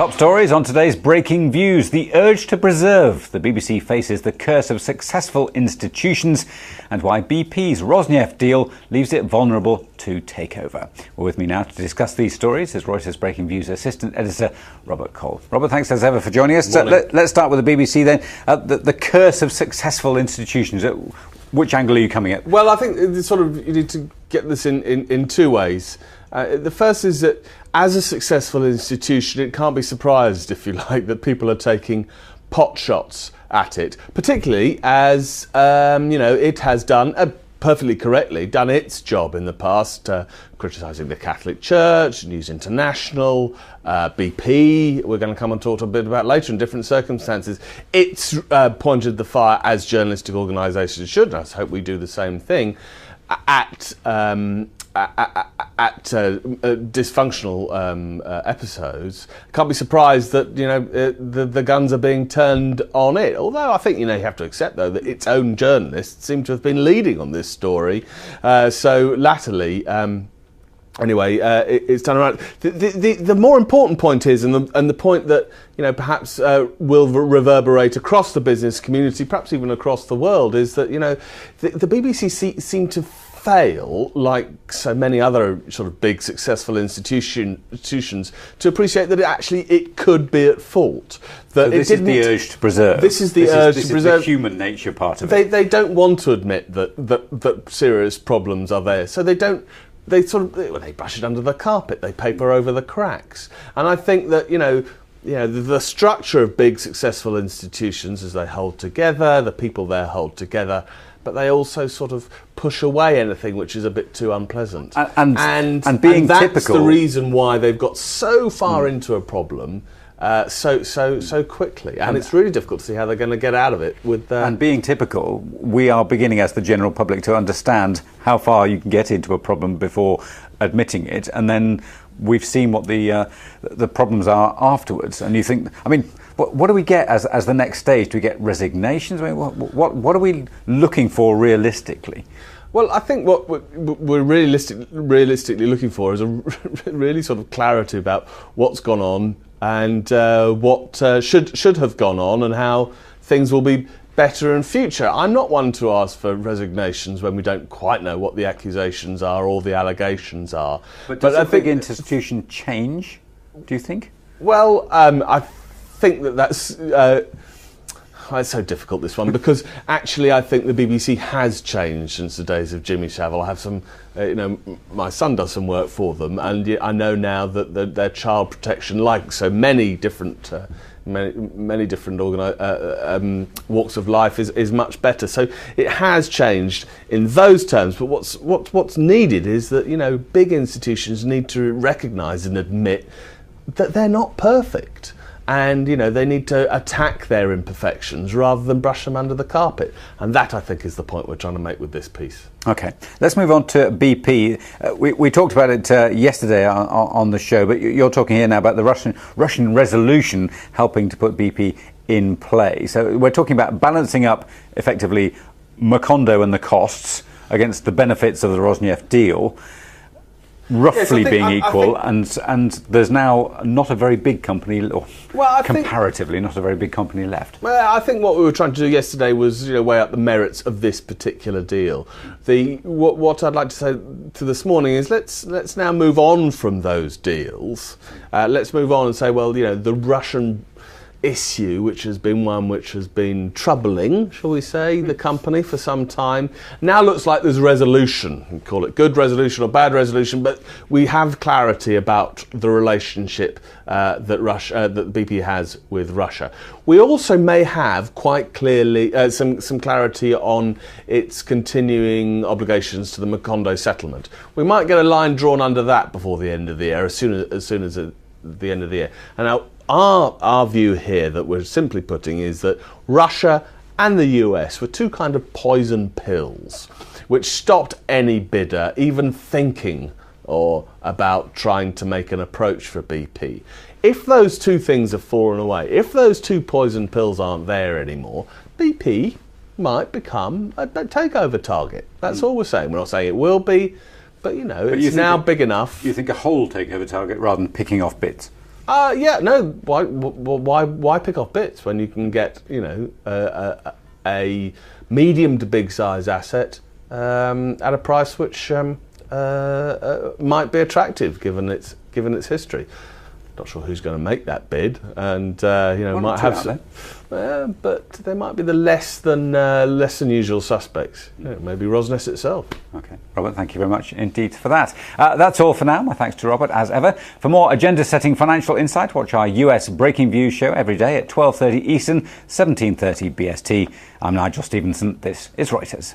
top stories on today's Breaking Views. The urge to preserve. The BBC faces the curse of successful institutions and why BP's Rosneft deal leaves it vulnerable to takeover. Well, with me now to discuss these stories is Reuters Breaking Views assistant editor Robert Cole. Robert, thanks as ever for joining us. Let's start with the BBC then. The curse of successful institutions. Which angle are you coming at? Well, I think you need to get this in two ways. The first is that as a successful institution, it can't be surprised, if you like, that people are taking pot shots at it, particularly as it has done perfectly correctly done its job in the past, criticising the Catholic Church, News International, BP. We're going to come and talk a bit about later in different circumstances. It's pointed the fire, as journalistic organisations should. I hope we do the same thing at dysfunctional episodes. Can't be surprised that the guns are being turned on it. Although I think you have to accept though that its own journalists seem to have been leading on this story. So latterly. It's done around. The more important point is, and the point that perhaps will reverberate across the business community, perhaps even across the world, is that the BBC seem to fail, like so many other sort of big successful institutions, to appreciate that it could be at fault. That so this is the urge to preserve. This is the urge to preserve. This is the human nature part of it. They don't want to admit that serious problems are there, so they don't. They brush it under the carpet. They paper over the cracks, and I think that the structure of big successful institutions is they hold together, the people there hold together, but they also sort of push away anything which is a bit too unpleasant. And being that's typical, the reason why they've got so far into a problem so quickly, and it's really difficult to see how they're going to get out of it. And being typical, we are beginning as the general public to understand how far you can get into a problem before admitting it, and then we've seen what the problems are afterwards. And you think, what do we get as the next stage? Do we get resignations? What are we looking for realistically? Well, I think what we're realistically looking for is a really sort of clarity about what's gone on and what should have gone on and how things will be better in future. I'm not one to ask for resignations when we don't quite know what the accusations are or the allegations are. But does a big institution change, do you think? Well, I think that's... it's so difficult, this one, because actually I think the BBC has changed since the days of Jimmy Savile. I have some, my son does some work for them, and I know now that their child protection, like so many different walks of life, is much better. So it has changed in those terms. But what's needed is that big institutions need to recognise and admit that they're not perfect. And they need to attack their imperfections rather than brush them under the carpet. And that, I think, is the point we're trying to make with this piece. OK, let's move on to BP. We talked about it yesterday on the show, but you're talking here now about the Russian resolution helping to put BP in play. So we're talking about balancing up, effectively, Macondo and the costs against the benefits of the Rosneft deal. Roughly being equal, and there's now not a very big company, or comparatively not a very big company left. Well, I think what we were trying to do yesterday was weigh up the merits of this particular deal. What I'd like to say to this morning is let's now move on from those deals. Let's move on and say, well, the Russian issue, which has been one which has been troubling, shall we say, the company for some time, now looks like there's resolution. We call it good resolution or bad resolution, but we have clarity about the relationship that BP has with Russia. We also may have quite clearly some clarity on its continuing obligations to the Macondo settlement. We might get a line drawn under that before the end of the year, as soon as the end of the year. And now, our view here that we're simply putting is that Russia and the US were two kind of poison pills which stopped any bidder even thinking about trying to make an approach for BP. If those two things have fallen away, if those two poison pills aren't there anymore, BP might become a takeover target. That's all we're saying. We're not saying it will be, but it's now big enough. You think a whole takeover target rather than picking off bits? Yeah, no. Why pick off bits when you can get, you know, a medium to big size asset at a price which might be attractive given its history. Not sure who's going to make that bid, and you know, Well, might have some, but there might be the less than usual suspects. You know, maybe Rosneft itself. Okay, Robert, thank you very much indeed for that. That's all for now. My thanks to Robert, as ever. For more agenda-setting financial insight, watch our US Breaking Views show every day at 12:30 Eastern, 17:30 BST. I'm Nigel Stevenson. This is Reuters.